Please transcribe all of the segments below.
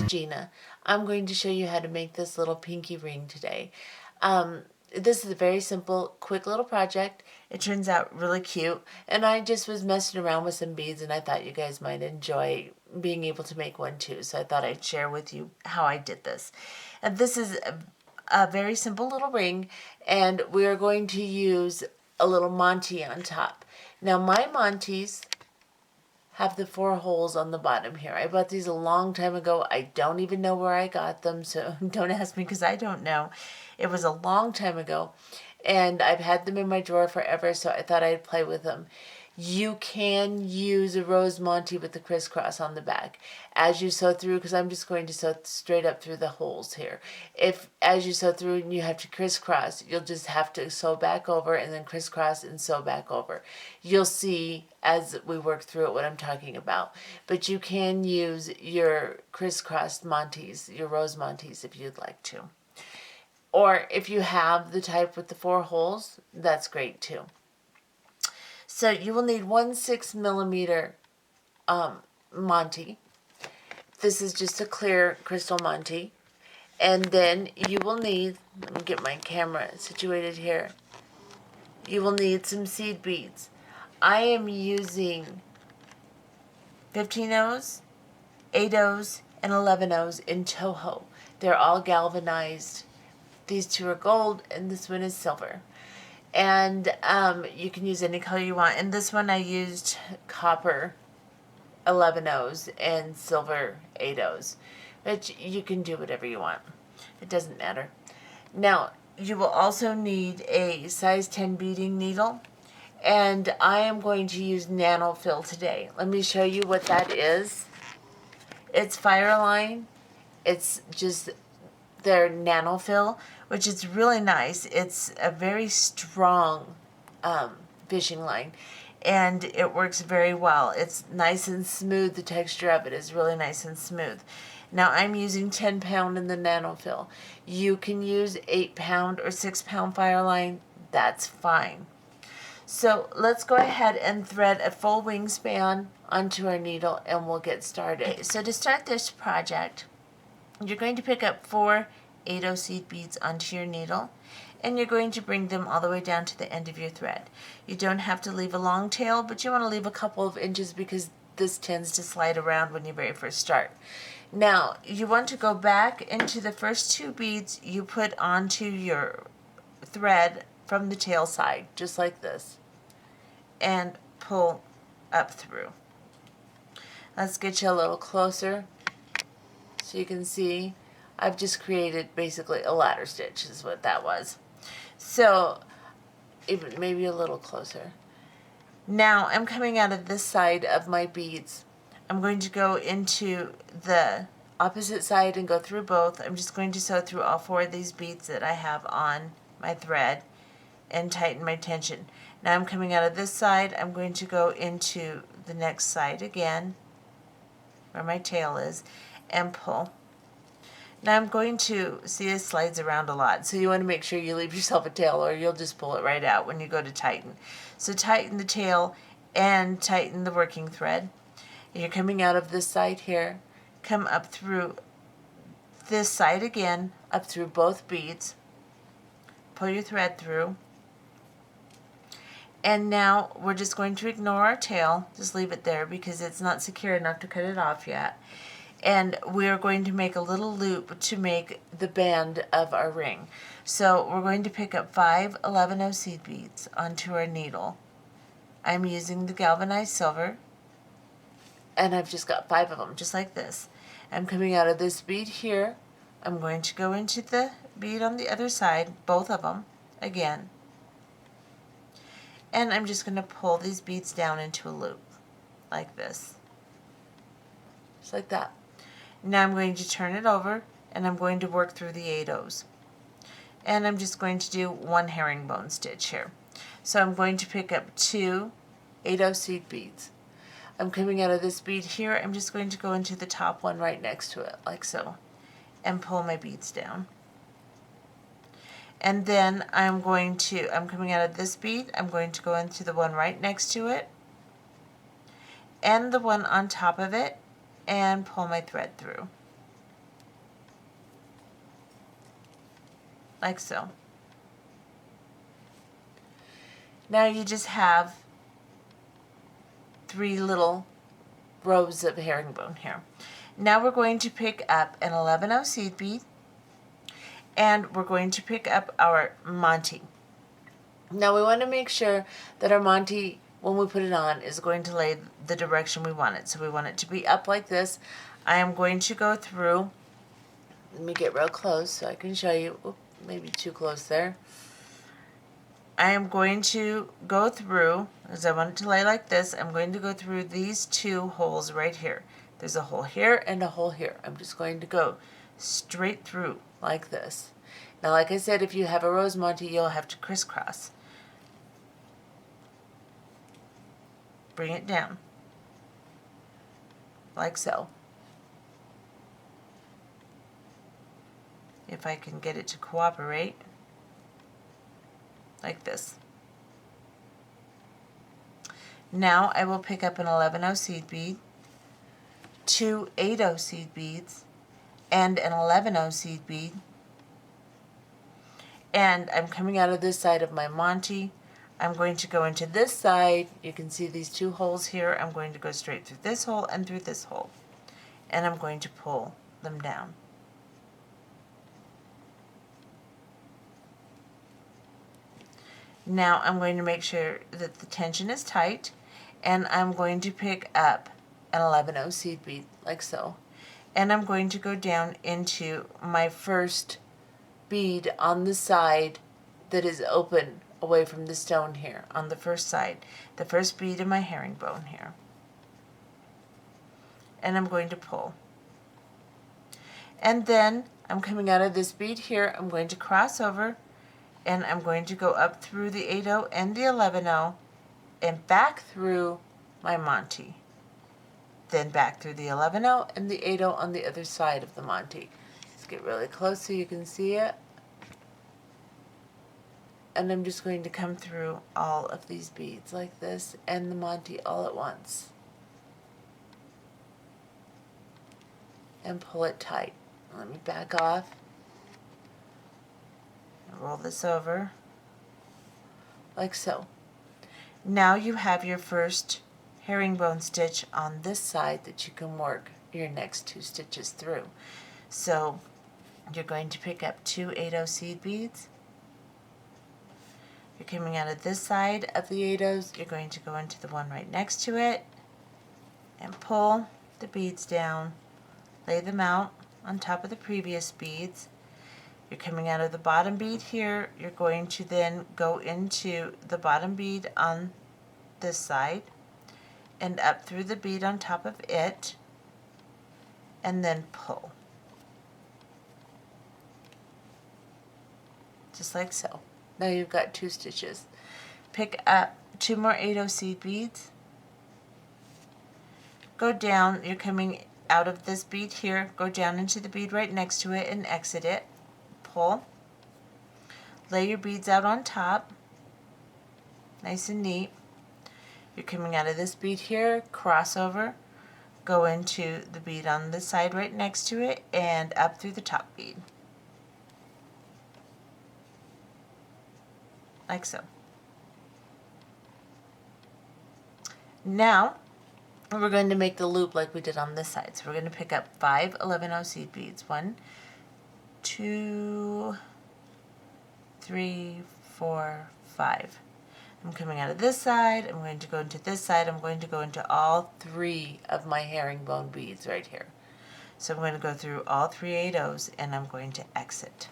Gina. I'm going to show you how to make this little pinky ring today. This is a very simple, quick little project. It turns out really cute, and I just was messing around with some beads, and I thought you guys might enjoy being able to make one too, so I thought I'd share with you how I did this. And this is a very simple little ring, and we're going to use a little Montee on top. Now my Monties have the 4 holes on the bottom here. I bought these a long time ago. I don't even know where I got them, so don't ask me because I don't know. It was a long time ago, and I've had them in my drawer forever, so I thought I'd play with them. You can use a rose Montee with the crisscross on the back as you sew through, because I'm just going to sew straight up through the holes here. If as you sew through and you have to crisscross, you'll just have to sew back over and then crisscross and sew back over. You'll see as we work through it what I'm talking about. But you can use your crisscrossed Montees, your rose Montees, if you'd like to. Or if you have the type with the 4 holes, that's great too. So you will need 1/6 millimeter Montee. This is just a clear crystal Montee. And then you will need, let me get my camera situated here. You will need some seed beads. I am using 15 O's, 8 O's, and 11 O's in Toho. They're all galvanized. These 2 are gold and this one is silver. And you can use any color you want. In this one I used copper 11 O's and silver 8 O's. But you can do whatever you want. It doesn't matter. Now, you will also need a size 10 beading needle. And I am going to use Nanofil today. Let me show you what that is. It's Fireline. It's just their Nanofil, which is really nice. It's a very strong fishing line, and it works very well. It's nice and smooth. The texture of it is really nice and smooth. Now I'm using 10 pound in the Nanofil. You can use 8 pound or 6 pound Fireline. That's fine. So let's go ahead and thread a full wingspan onto our needle and we'll get started. So to start this project, you're going to pick up 4 8/0 seed beads onto your needle, and you're going to bring them all the way down to the end of your thread. You don't have to leave a long tail, but you want to leave a couple of inches because this tends to slide around when you very first start. Now, you want to go back into the first 2 beads you put onto your thread from the tail side, just like this, and pull up through. Let's get you a little closer so you can see. I've just created basically a ladder stitch is what that was. So even maybe a little closer. Now I'm coming out of this side of my beads. I'm going to go into the opposite side and go through both. I'm just going to sew through all 4 of these beads that I have on my thread and tighten my tension. Now I'm coming out of this side. I'm going to go into the next side again where my tail is and pull. Now I'm going to, see it slides around a lot, so you want to make sure you leave yourself a tail or you'll just pull it right out when you go to tighten. So tighten the tail and tighten the working thread. You're coming out of this side here, come up through this side again, up through both beads, pull your thread through, and now we're just going to ignore our tail, just leave it there because it's not secure enough to cut it off yet. And we're going to make a little loop to make the band of our ring. So we're going to pick up 5 11/0 seed beads onto our needle. I'm using the galvanized silver, and I've just got 5 of them, just like this. I'm coming out of this bead here. I'm going to go into the bead on the other side, both of them, again. And I'm just going to pull these beads down into a loop, like this. Just like that. Now I'm going to turn it over and I'm going to work through the 8/0s. And I'm just going to do 1 herringbone stitch here. So I'm going to pick up 2 8/0 seed beads. I'm coming out of this bead here. I'm just going to go into the top one right next to it, like so, and pull my beads down. And then I'm coming out of this bead. I'm going to go into the one right next to it and the one on top of it and pull my thread through. like so. Now you just have 3 little rows of herringbone here. Now we're going to pick up an 11-0 seed bead, and we're going to pick up our Montee. Now we want to make sure that our Montee, when we put it on, is going to lay the direction we want it. So we want it to be up like this. I am going to go through, let me get real close so I can show you. Oop, maybe too close there. I am going to go through, as I want it to lay like this, I'm going to go through these 2 holes right here. There's a hole here and a hole here. I'm just going to go straight through like this. Now, like I said, if you have a rose Montee, you'll have to crisscross. Bring it down, like so. If I can get it to cooperate, like this. Now I will pick up an 11-0 seed bead, 2 8-0 seed beads, and an 11-0 seed bead. And I'm coming out of this side of my Montee. I'm going to go into this side. You can see these 2 holes here. I'm going to go straight through this hole and through this hole. And I'm going to pull them down. Now I'm going to make sure that the tension is tight, and I'm going to pick up an 11-0 seed bead, like so. And I'm going to go down into my first bead on the side that is open away from the stone here, on the first side, the first bead of my herringbone here. And I'm going to pull. And then I'm coming out of this bead here, I'm going to cross over, and I'm going to go up through the 8-0 and the 11-0 and back through my Montee. Then back through the 11-0 and the 8-0 on the other side of the Montee. Let's get really close so you can see it. And I'm just going to come through all of these beads like this and the Montee all at once. And pull it tight. Let me back off. Roll this over, like so. Now you have your first herringbone stitch on this side that you can work your next 2 stitches through. So you're going to pick up 2 8-0 seed beads. You're coming out of this side of the 8-0s. You're going to go into the one right next to it and pull the beads down, lay them out on top of the previous beads. You're coming out of the bottom bead here. You're going to then go into the bottom bead on this side and up through the bead on top of it, and then pull. Just like so. Now you've got 2 stitches. Pick up 2 more 8-0 seed beads. Go down. You're coming out of this bead here. Go down into the bead right next to it and exit it. Pull. Lay your beads out on top, nice and neat. You're coming out of this bead here, cross over, go into the bead on the side right next to it, and up through the top bead, like so. Now we're going to make the loop like we did on this side. So we're going to pick up 5 11-0 seed beads. 1, 2, 3, 4, 5. I'm coming out of this side, I'm going to go into this side, I'm going to go into all 3 of my herringbone beads right here. So I'm going to go through all 3 8-0s and I'm going to exit.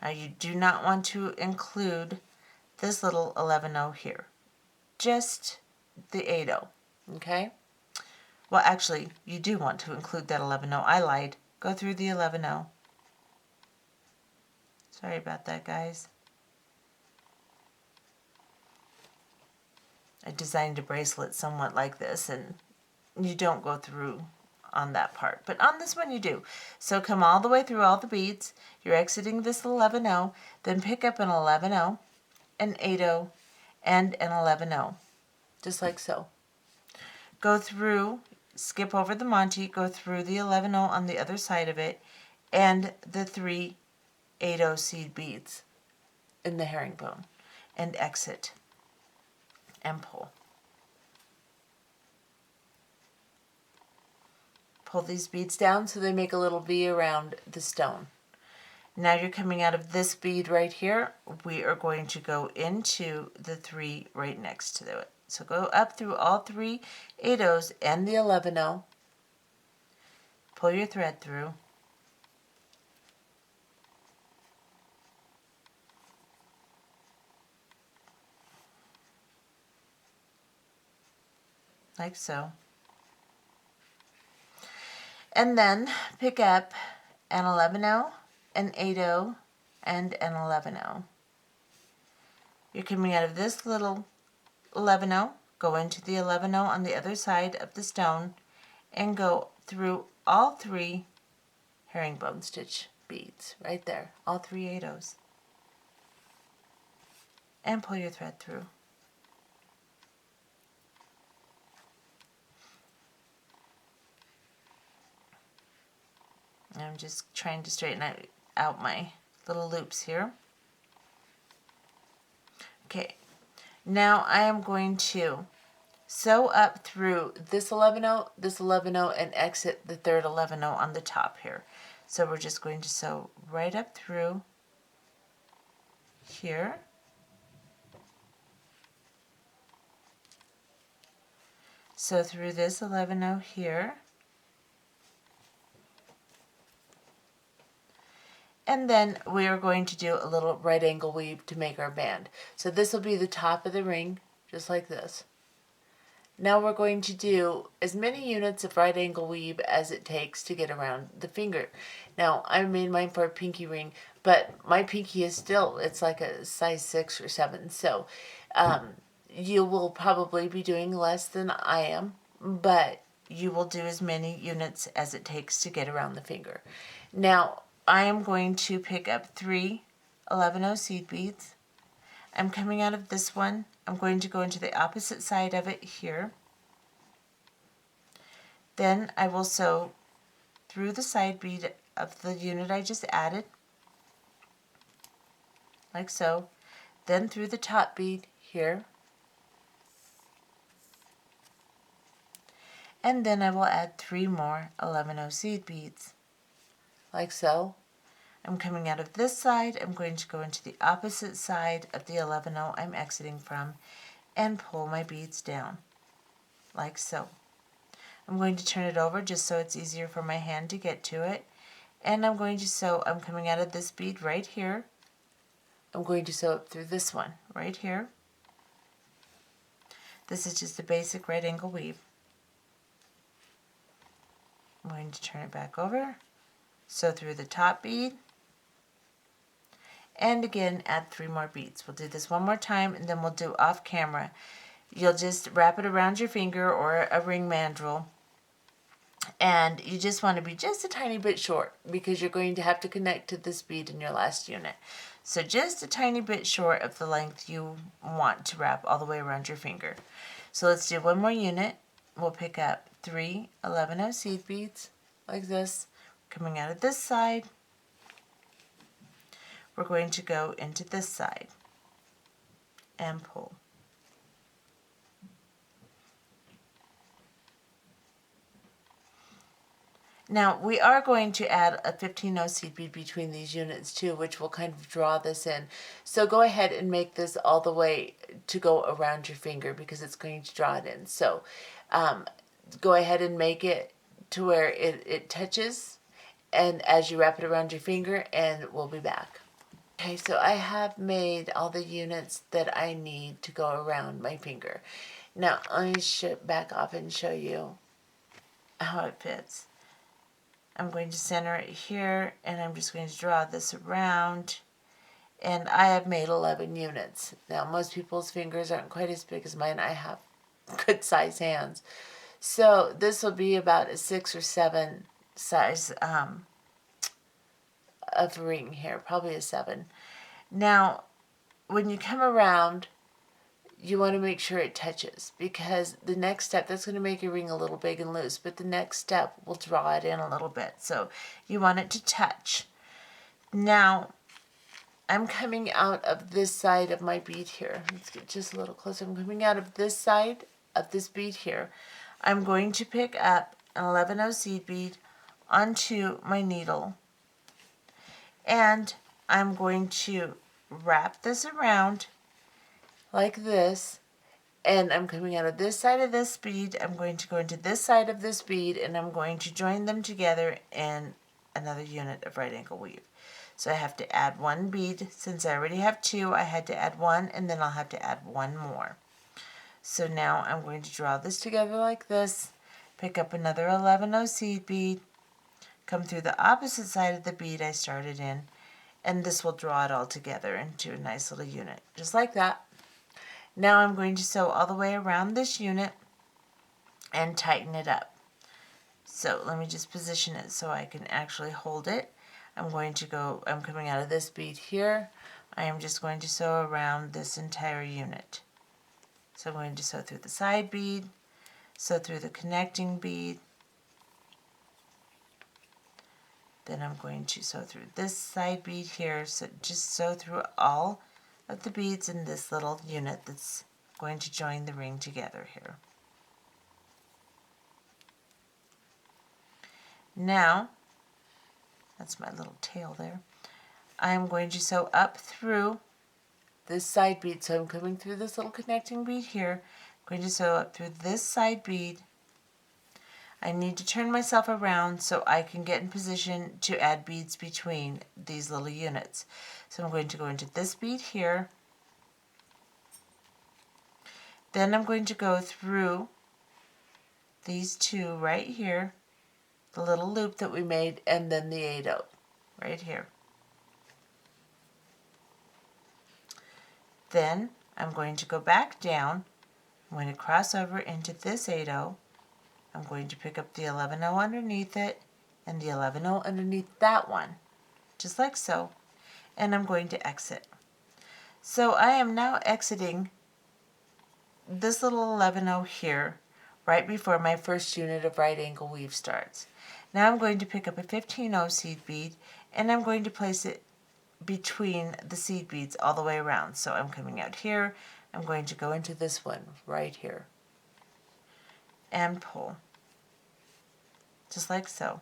Now you do not want to include this little 11-0 here, just the 8-0, okay? Well, actually, you do want to include that 11-0. I lied. Go through the 11-0. Sorry about that, guys. I designed a bracelet somewhat like this, and you don't go through on that part. But on this one, you do. So come all the way through all the beads. You're exiting this 11-0. Then pick up an 11-0, an 8-0, and an 11-0. Just like so. Go through, skip over the Montee, go through the 11-0 on the other side of it, and the 3 8/0 seed beads in the herringbone, and exit and pull. Pull these beads down so they make a little V around the stone. Now you're coming out of this bead right here. We are going to go into the 3 right next to it. So go up through all 3 8/0s and the 11/0. Pull your thread through. Like so. And then pick up an 11/0, an 8/0, and an 11/0. You're coming out of this little 11/0, go into the 11/0 on the other side of the stone, and go through all 3 herringbone stitch beads right there, all 3 8/0s, and pull your thread through. I'm just trying to straighten out my little loops here. Okay, now I am going to sew up through this 11/0, this 11/0, and exit the 3rd 11/0 on the top here. So we're just going to sew right up through here. Sew through this 11/0 here. And then we are going to do a little right angle weave to make our band. So this will be the top of the ring, just like this. Now we're going to do as many units of right angle weave as it takes to get around the finger. Now I made mine for a pinky ring, but my pinky is still, it's like a size 6 or 7. So you will probably be doing less than I am, but you will do as many units as it takes to get around the finger. Now I am going to pick up 3 11/0 seed beads. I'm coming out of this one. I'm going to go into the opposite side of it here. Then I will sew through the side bead of the unit I just added, like so. Then through the top bead here. And then I will add 3 more 11/0 seed beads, like so. I'm coming out of this side. I'm going to go into the opposite side of the 11/0 I'm exiting from and pull my beads down, like so. I'm going to turn it over just so it's easier for my hand to get to it. And I'm going to sew, I'm coming out of this bead right here. I'm going to sew up through this one right here. This is just a basic right angle weave. I'm going to turn it back over, sew through the top bead, and again add 3 more beads. We'll do this one more time and then we'll do off camera. You'll just wrap it around your finger or a ring mandrel, and you just want to be just a tiny bit short because you're going to have to connect to this bead in your last unit. So just a tiny bit short of the length you want to wrap all the way around your finger. So let's do one more unit. We'll pick up 3 11/0 seed beads like this, coming out of this side. We're going to go into this side and pull. Now we are going to add a 15/0 seed bead between these units too, which will kind of draw this in. So go ahead and make this all the way to go around your finger because it's going to draw it in. So go ahead and make it to where it touches, and as you wrap it around your finger, and we'll be back. Okay, so I have made all the units that I need to go around my finger. Now let me back off and show you how it fits. I'm going to center it here, and I'm just going to draw this around, and I have made 11 units. Now most people's fingers aren't quite as big as mine. I have good size hands. So this will be about a 6 or 7 size of ring here, probably a 7. Now when you come around, you want to make sure it touches, because the next step, that's going to make your ring a little big and loose, but the next step will draw it in a little bit. So you want it to touch. Now, I'm coming out of this side of my bead here. Let's get just a little closer. I'm coming out of this side of this bead here. I'm going to pick up an 11-0 seed bead onto my needle, and I'm going to wrap this around like this, and I'm coming out of this side of this bead. I'm going to go into this side of this bead, and I'm going to join them together in another unit of right angle weave. So I have to add one bead. Since I already have two, I had to add one, and then I'll have to add one more. So now I'm going to draw this together like this, pick up another 11-0 seed bead, come through the opposite side of the bead I started in, and this will draw it all together into a nice little unit, just like that. Now I'm going to sew all the way around this unit and tighten it up. So let me just position it so I can actually hold it. I'm coming out of this bead here. I am just going to sew around this entire unit. So I'm going to sew through the side bead, sew through the connecting bead, then I'm going to sew through this side bead here. So just sew through all of the beads in this little unit that's going to join the ring together here. Now, that's my little tail there. I'm going to sew up through this side bead. So I'm coming through this little connecting bead here. I'm going to sew up through this side bead. I need to turn myself around so I can get in position to add beads between these little units. So I'm going to go into this bead here. Then I'm going to go through these two right here, the little loop that we made, and then the 8-0 right here. Then I'm going to go back down. I'm going to cross over into this 8-0. I'm going to pick up the 11-0 underneath it and the 11-0 underneath that one, just like so, and I'm going to exit. So I am now exiting this little 11-0 here right before my first unit of right angle weave starts. Now I'm going to pick up a 15-0 seed bead, and I'm going to place it between the seed beads all the way around. So I'm coming out here, I'm going to go into this one right here and pull, just like so.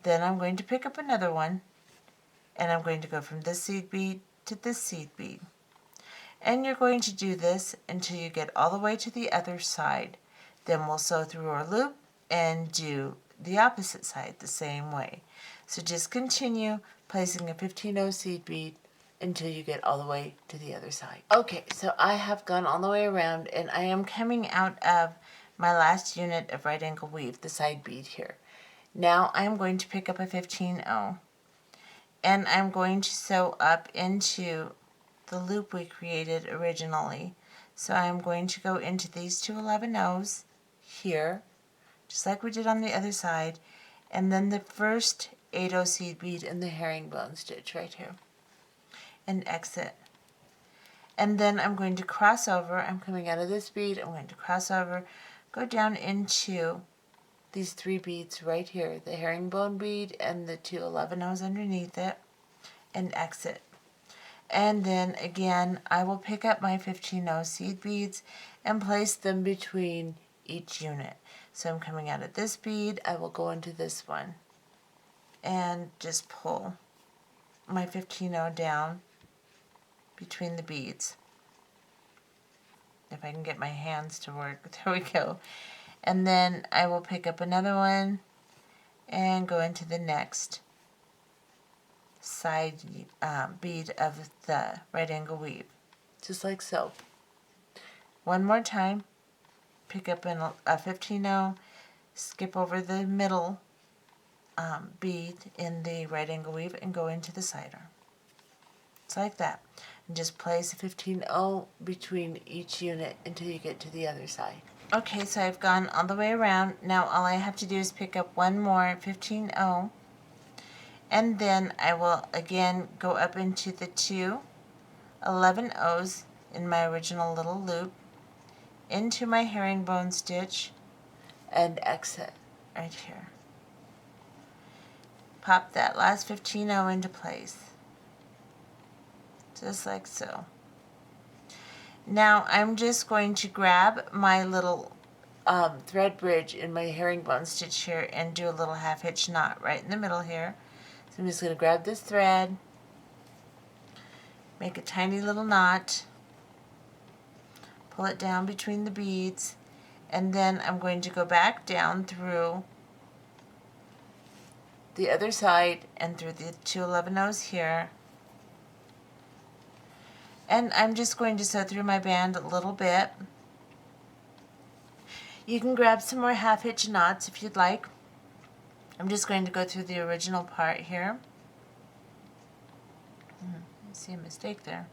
Then I'm going to pick up another one, and I'm going to go from this seed bead to this seed bead. And you're going to do this until you get all the way to the other side. Then we'll sew through our loop and do the opposite side the same way. So just continue placing a 15-0 seed bead until you get all the way to the other side. Okay, so I have gone all the way around, and I am coming out of my last unit of right angle weave, the side bead here. Now I'm going to pick up a 15-0, and I'm going to sew up into the loop we created originally. So I'm going to go into these two 11-0s here, just like we did on the other side, and then the first 8-0 seed bead in the herringbone stitch right here, and exit. And then I'm going to cross over. I'm coming out of this bead, I'm going to cross over, go down into these three beads right here, the herringbone bead and the two 11-0s underneath it, and exit. And then again, I will pick up my 15-0 seed beads and place them between each unit. So I'm coming out of this bead, I will go into this one and just pull my 15-0 down between the beads. If I can get my hands to work, there we go. And then I will pick up another one and go into the next side bead of the right angle weave, just like so. One more time, pick up a 15-0, skip over the middle bead in the right angle weave and go into the cider. It's like that. And just place a 15-0 between each unit until you get to the other side. Okay, so I've gone all the way around. Now all I have to do is pick up one more 15-0, and then I will again go up into the two 11-0s in my original little loop into my herringbone stitch and exit right here. Pop that last 15-0 into place, just like so. Now I'm just going to grab my little thread bridge in my herringbone stitch here and do a little half hitch knot right in the middle here. So I'm just going to grab this thread, make a tiny little knot, pull it down between the beads, and then I'm going to go back down through the other side and through the 2 11-0s here. And I'm just going to sew through my band a little bit. You can grab some more half hitch knots if you'd like. I'm just going to go through the original part here. I see a mistake there.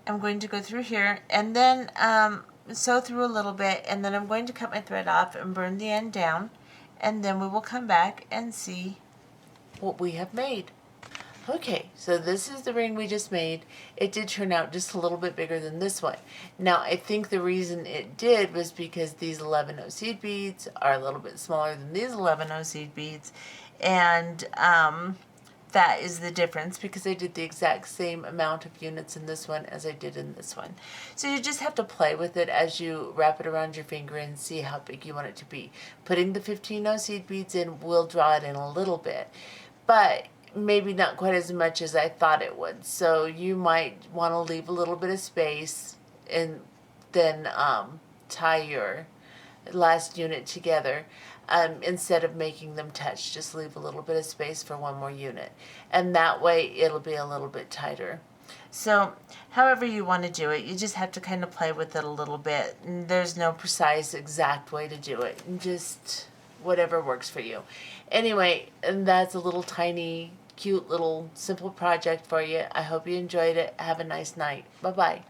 I'm going to go through here and then sew through a little bit, and then I'm going to cut my thread off and burn the end down, and then we will come back and see what we have made. Okay, so this is the ring we just made. It did turn out just a little bit bigger than this one. Now, I think the reason it did was because these 11-0 seed beads are a little bit smaller than these 11-0 seed beads, and that is the difference, because I did the exact same amount of units in this one as I did in this one. So you just have to play with it as you wrap it around your finger and see how big you want it to be. Putting the 15-0 seed beads in will draw it in a little bit, but maybe not quite as much as I thought it would. So you might want to leave a little bit of space and then tie your last unit together. Instead of making them touch, just leave a little bit of space for one more unit, and that way it'll be a little bit tighter. So however you want to do it, you just have to kind of play with it a little bit. There's no precise exact way to do it, just whatever works for you. Anyway, and that's a little tiny cute little simple project for you. I hope you enjoyed it. Have a nice night. Bye bye.